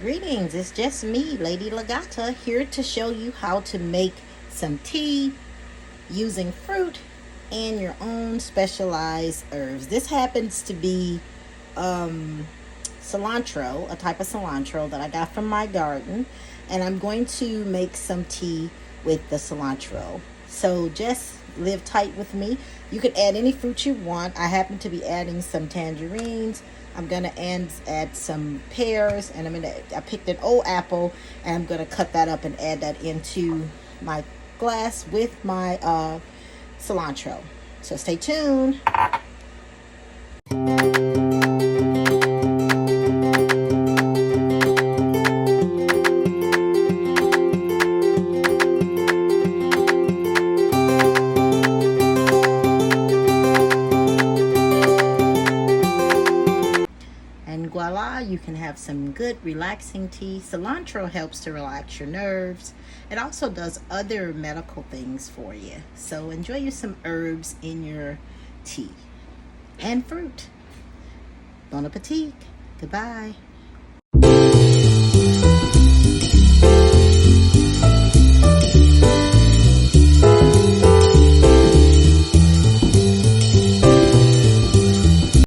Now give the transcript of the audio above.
Greetings, it's just me, Lady La Gata, here to show you how to make some tea using fruit and your own specialized herbs. This happens to be cilantro, a type of cilantro that I got from my garden, and I'm going to make some tea with the cilantro. So just live tight with me. You can add any fruit you want. I happen to be adding some tangerines. I'm gonna add some pears, and I picked an old apple, and I'm gonna cut that up and add that into my glass with my cilantro. So stay tuned. And voila, you can have some good relaxing tea. Cilantro helps to relax your nerves. It also does other medical things for you. So enjoy you some herbs in your tea and fruit. Bon appetit. Goodbye.